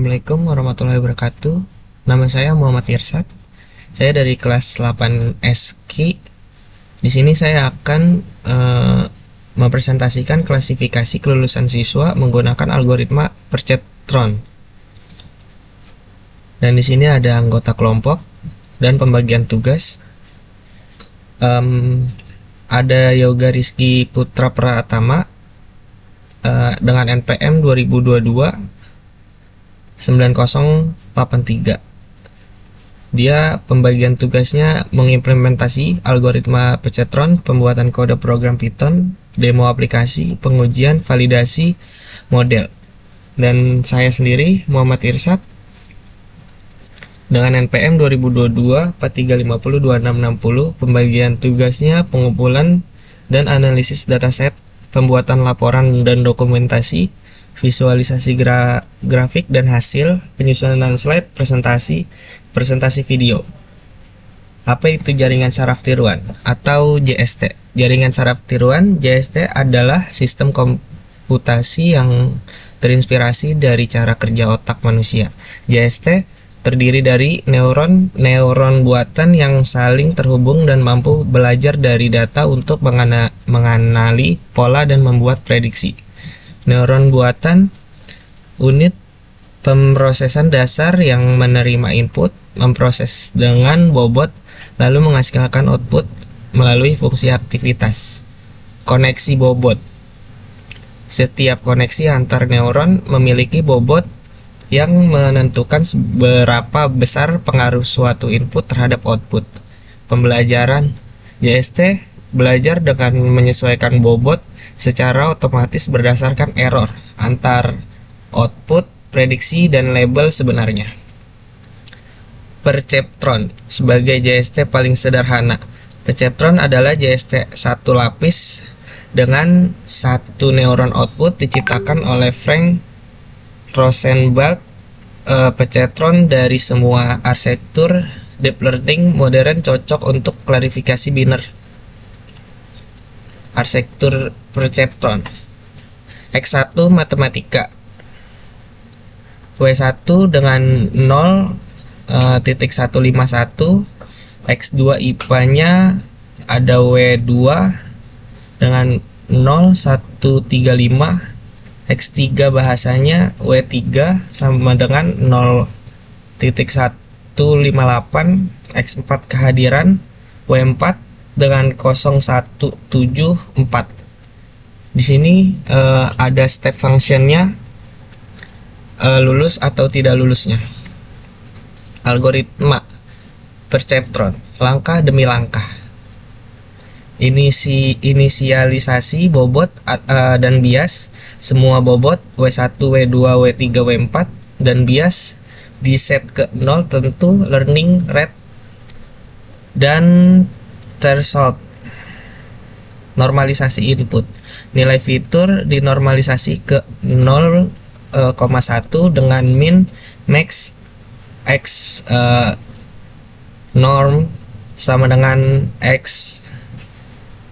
Assalamualaikum warahmatullahi wabarakatuh. Nama saya Muhammad Irsad. Saya dari kelas 8 SK. Di sini saya akan mempresentasikan klasifikasi kelulusan siswa menggunakan algoritma perceptron. Dan di sini ada anggota kelompok dan pembagian tugas. Ada Yoga Rizky Putra Pratama dengan NPM 2022 9083. Dia pembagian tugasnya mengimplementasi algoritma perceptron, pembuatan kode program Python, demo aplikasi, pengujian, validasi model. Dan saya sendiri Muhammad Irsad dengan NPM 2022 4350 2660. Pembagian tugasnya pengumpulan dan analisis dataset, pembuatan laporan dan dokumentasi, visualisasi grafik dan hasil, penyusunan slide, presentasi video. Apa itu jaringan saraf tiruan atau JST? Jaringan saraf tiruan JST adalah sistem komputasi yang terinspirasi dari cara kerja otak manusia. JST terdiri dari neuron buatan yang saling terhubung dan mampu belajar dari data untuk mengenali pola dan membuat prediksi. Neuron buatan, unit pemrosesan dasar yang menerima input, memproses dengan bobot, lalu menghasilkan output melalui fungsi aktivitas. Koneksi bobot. Setiap koneksi antar neuron memiliki bobot yang menentukan seberapa besar pengaruh suatu input terhadap output. Pembelajaran JST belajar dengan menyesuaikan bobot secara otomatis berdasarkan error antar output, prediksi, dan label sebenarnya. Perceptron sebagai JST paling sederhana. Perceptron adalah JST satu lapis dengan satu neuron output diciptakan oleh Frank Rosenblatt. Perceptron dari semua arsitektur deep learning modern cocok untuk klarifikasi biner. Arsitektur perceptron. X1 matematika. W1 dengan 0.151. X2 IPA-nya ada W2 dengan 0.135. X3 bahasanya W3 sama dengan 0.158. X4 kehadiran, W4 dengan 0174. Di sini ada step functionnya, lulus atau tidak lulusnya. Algoritma perceptron, langkah demi langkah. Inisialisasi bobot dan bias. Semua bobot W1, W2, W3, W4 dan bias di set ke 0 tentu learning rate dan threshold. Normalisasi input. Nilai fitur dinormalisasi ke 0,1 dengan min max x norm sama dengan x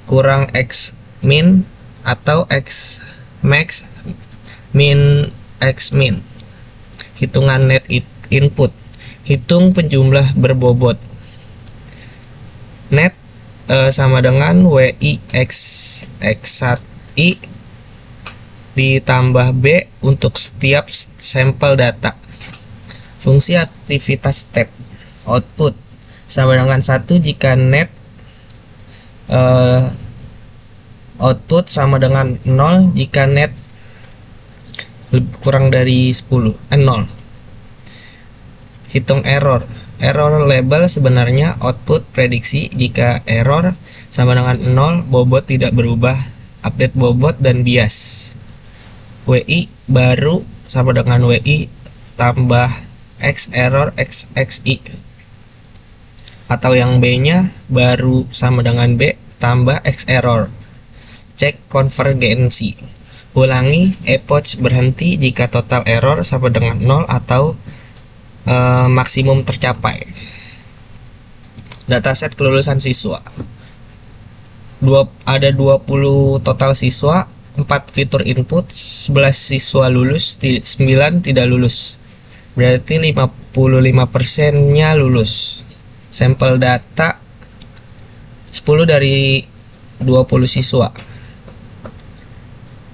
kurang x min atau x max min x min. Hitungan net input. Hitung penjumlah berbobot. Net sama dengan WI X1I ditambah B untuk setiap sampel data. Fungsi aktivitas step. Output sama dengan 1 jika net output sama dengan 0 jika net kurang dari 0. Hitung error. Error label sebenarnya output prediksi. Jika error sama dengan 0, bobot tidak berubah. Update bobot dan bias. WI baru sama dengan WI tambah X error XXI. Atau yang B-nya baru sama dengan B tambah X error. Cek konvergensi. Ulangi epoch berhenti jika total error sama dengan 0 atau maksimum tercapai. Dataset kelulusan siswa. Ada 20 total siswa, 4 fitur input, 11 siswa lulus, 9 tidak lulus. berarti 55%-nya lulus. Sampel data 10 dari 20 siswa.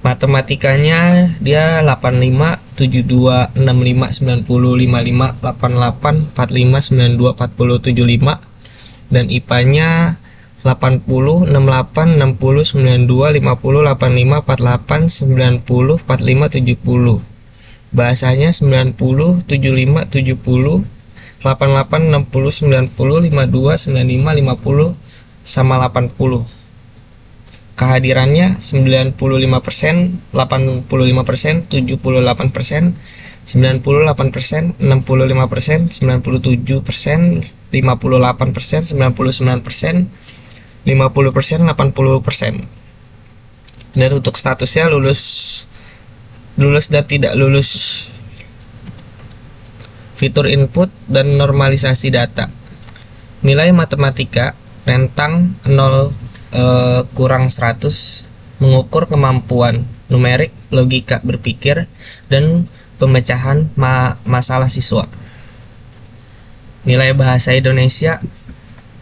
Matematikanya dia 85, 72, 65, 90, 55, 88, 45, 92, 40, 75. Dan IPA-nya 80, 68, 60, 92, 50, 85, 48, 90, 45, 70. Bahasanya 90, 75, 70, 88, 60, 90, 52, 95, 50 sama 80. Kehadirannya 95%, 85%, 78%, 98%, 95%, 97%, 58%, 99%, 50%, 80%. Dan untuk statusnya lulus dan tidak lulus. Fitur input dan normalisasi data. Nilai matematika rentang 0 kurang 100 mengukur kemampuan numerik, logika berpikir, dan pemecahan masalah siswa. Nilai bahasa Indonesia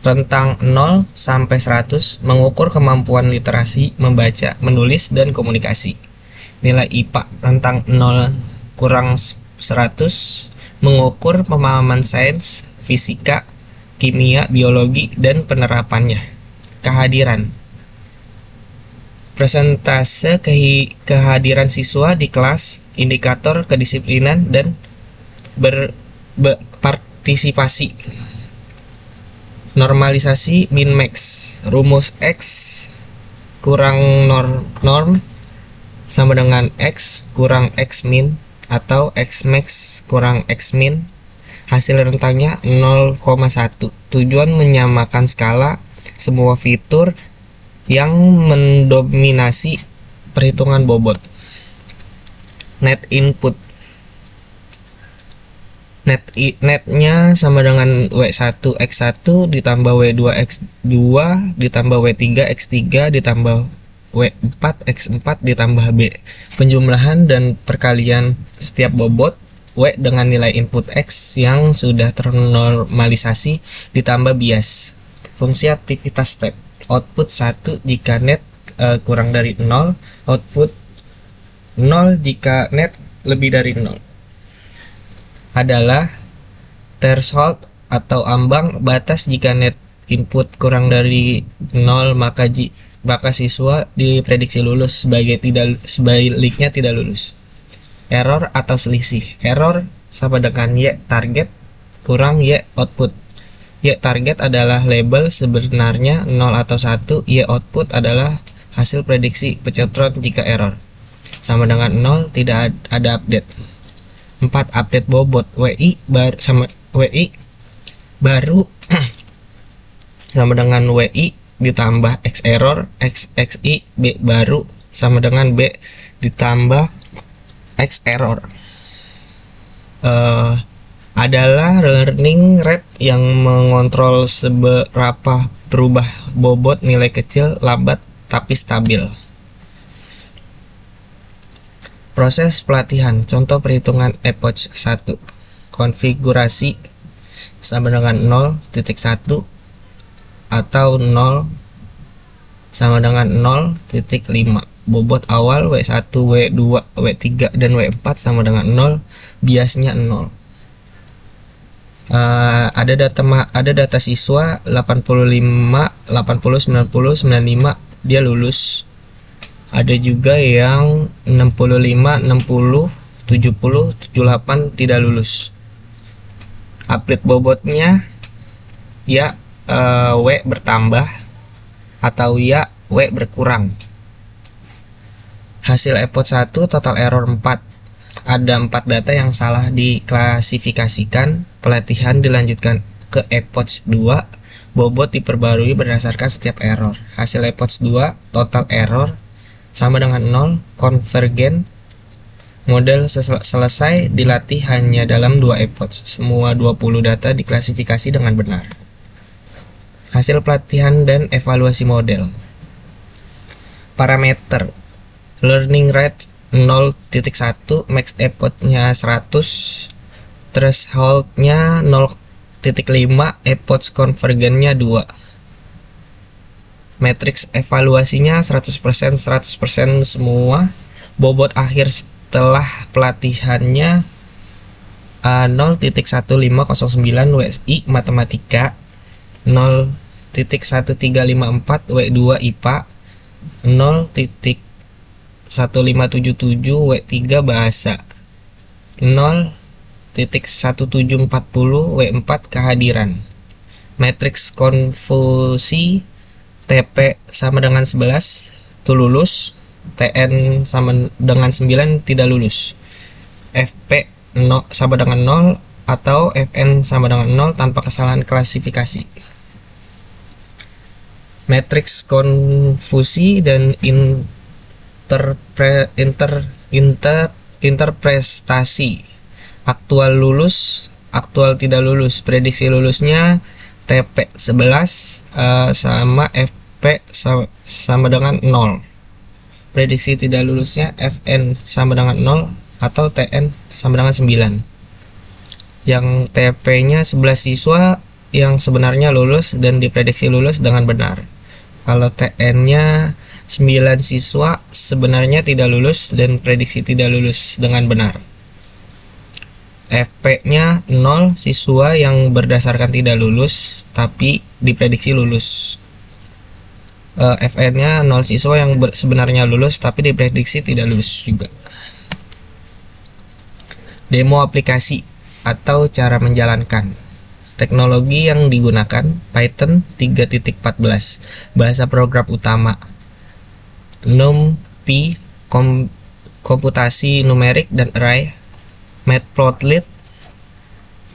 rentang 0 sampai 100 mengukur kemampuan literasi, membaca, menulis, dan komunikasi. Nilai IPA rentang 0 kurang 100 mengukur pemahaman sains, fisika, kimia, biologi, dan penerapannya. Kehadiran. Persentase kehadiran siswa di kelas, indikator kedisiplinan, dan berpartisipasi. Normalisasi min max. Rumus X kurang norm sama dengan X kurang X min atau X max kurang X min. Hasil rentangnya 0,1. Tujuan menyamakan skala semua fitur yang mendominasi perhitungan bobot. Net input. Netnya sama dengan W1 X1 ditambah W2 X2 ditambah W3 X3 ditambah W4 X4 ditambah B. Penjumlahan dan perkalian setiap bobot W dengan nilai input X yang sudah ternormalisasi ditambah bias. Fungsi aktivitas step. Output 1 jika net kurang dari 0, output 0 jika net lebih dari 0. Adalah threshold atau ambang batas. Jika net input kurang dari 0 maka siswa diprediksi lulus, sebaliknya tidak lulus. Error atau selisih. Error sama dengan Y target kurang Y output. Y target adalah label sebenarnya 0 atau 1. Y output adalah hasil prediksi pencetron jika error. Sama dengan 0, tidak ada update. 4. Update bobot. WI baru sama dengan WI ditambah X error, XI B baru sama dengan B ditambah X error. Adalah learning rate yang mengontrol seberapa berubah bobot, nilai kecil, lambat, tapi stabil. Proses pelatihan. Contoh perhitungan epoch 1. Konfigurasi sama dengan 0.1 atau 0 sama dengan 0.5. Bobot awal W1, W2, W3, dan W4 sama dengan 0. Biasnya 0. Ada data siswa 85, 80, 90, 95 dia lulus. Ada juga yang 65, 60, 70, 78 tidak lulus. Update bobotnya ya W bertambah atau ya W berkurang. Hasil epoch 1 total error 4. Ada 4 data yang salah diklasifikasikan. Pelatihan dilanjutkan ke epoch 2. Bobot diperbarui berdasarkan setiap error. Hasil epoch 2 total error sama dengan 0. Konvergen. Model selesai dilatih hanya dalam 2 epoch. Semua 20 data diklasifikasi dengan benar. Hasil pelatihan dan evaluasi model. Parameter. Learning rate 0.1, max epoch-nya 100, thresholdnya 0,5, epoch convergennya 2. Matriks evaluasinya 100% semua. Bobot akhir setelah pelatihannya 0.1509 WSI Matematika, 0.1354 W2 IPA, 0.1577 W3 Bahasa, 0.1740 W4 Kehadiran. Matriks konfusi TP sama dengan 11 itu lulus, TN sama dengan 9 tidak lulus, FP sama dengan 0 atau Fn sama dengan 0 tanpa kesalahan klasifikasi. Matriks konfusi dan interpretasi. Aktual lulus, aktual tidak lulus. Prediksi lulusnya TP 11 sama FP sama dengan 0. Prediksi tidak lulusnya Fn sama dengan 0 atau TN sama dengan 9. Yang TP-nya 11 siswa yang sebenarnya lulus dan diprediksi lulus dengan benar. Kalau TN-nya 9 siswa sebenarnya tidak lulus dan prediksi tidak lulus dengan benar. FP-nya 0 siswa yang berdasarkan tidak lulus tapi diprediksi lulus. Fn-nya 0 siswa yang sebenarnya lulus tapi diprediksi tidak lulus juga. Demo aplikasi atau cara menjalankan. Teknologi yang digunakan Python 3.14, bahasa program utama. NumPy, komputasi numerik dan array. Matplotlib,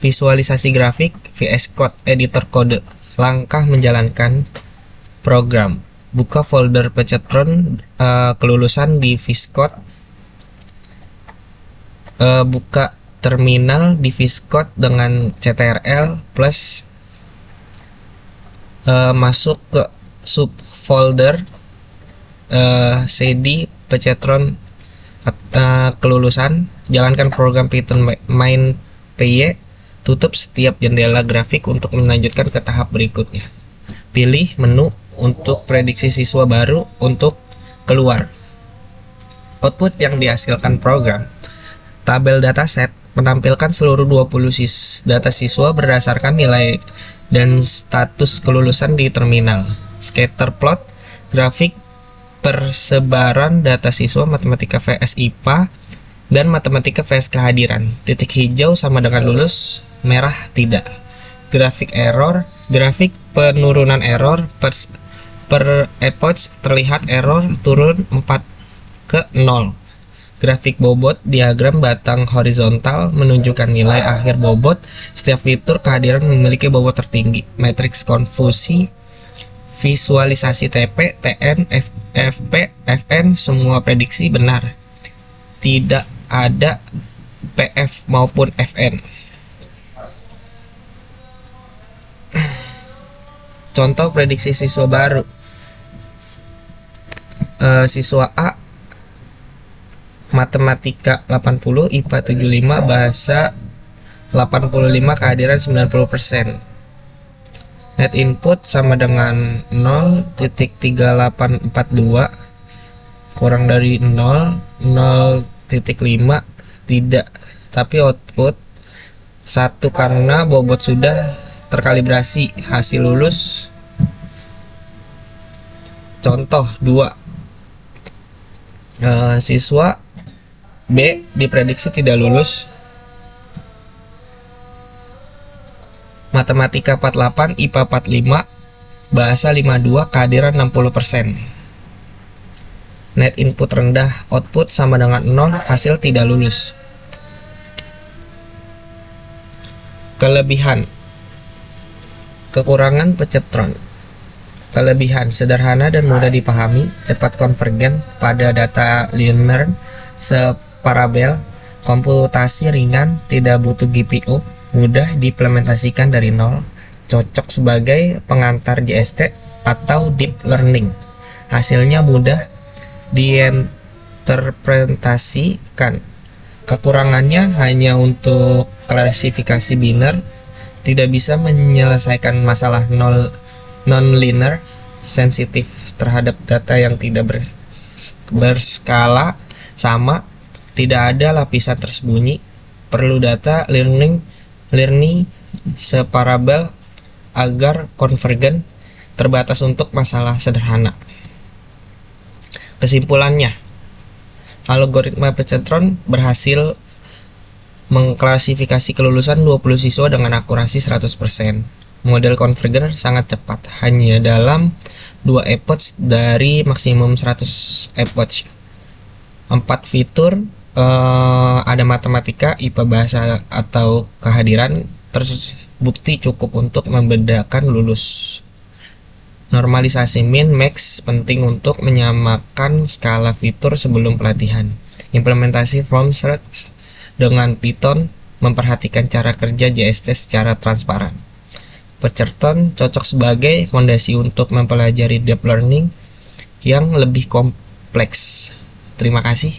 visualisasi grafik. VS Code, editor kode. Langkah menjalankan program. Buka folder pencetron kelulusan di VS Code. Buka terminal di VS Code dengan CTRL plus masuk ke subfolder CD pencetron kelulusan. Jalankan program Python main py. Tutup setiap jendela grafik untuk melanjutkan ke tahap berikutnya. Pilih menu untuk prediksi siswa baru untuk keluar. Output yang dihasilkan program. Tabel dataset menampilkan seluruh 20 data siswa berdasarkan nilai dan status kelulusan di terminal. Scatter plot, grafik persebaran data siswa matematika vs IPA dan matematika vs kehadiran. Titik hijau sama dengan lulus, merah tidak. Grafik error, grafik penurunan error per epoch terlihat error turun 4 ke 0. Grafik bobot, diagram batang horizontal menunjukkan nilai akhir bobot. Setiap fitur kehadiran memiliki bobot tertinggi. Matriks konfusi, visualisasi TP, TN, FP, Fn semua prediksi benar. Tidak ada PF maupun Fn. Contoh prediksi siswa baru. Siswa A Matematika 80, IPA 75, Bahasa 85, kehadiran 90%. Net input sama dengan 0.3842 kurang dari 0.5 tidak, tapi output 1 karena bobot sudah terkalibrasi. Hasil lulus. Contoh 2. Siswa B diprediksi tidak lulus. Matematika 48, IPA 45, Bahasa 52, kehadiran 60%. Net input rendah, output sama dengan 0, hasil tidak lulus. Kelebihan. Kekurangan pencetron. Kelebihan, sederhana dan mudah dipahami, cepat konvergen pada data linear separabel, komputasi ringan, tidak butuh GPU, mudah diimplementasikan dari nol, cocok sebagai pengantar JST atau deep learning. Hasilnya mudah diinterpretasikan. Kekurangannya hanya untuk klasifikasi biner, tidak bisa menyelesaikan masalah non-linear, sensitif terhadap data yang tidak berskala sama, tidak ada lapisan tersembunyi, perlu data learning separabel agar konvergen, terbatas untuk masalah sederhana. Kesimpulannya, algoritma pencetron berhasil mengklasifikasi kelulusan 20 siswa dengan akurasi 100%. Model konvergen sangat cepat, hanya dalam 2 epoch dari maksimum 100 epoch. 4 fitur, ada matematika, IPA, bahasa, atau kehadiran terbukti cukup untuk membedakan lulus. Normalisasi min max penting untuk menyamakan skala fitur sebelum pelatihan. Implementasi from scratch dengan Python memperhatikan cara kerja JST secara transparan. Pencetron cocok sebagai fondasi untuk mempelajari deep learning yang lebih kompleks. Terima kasih.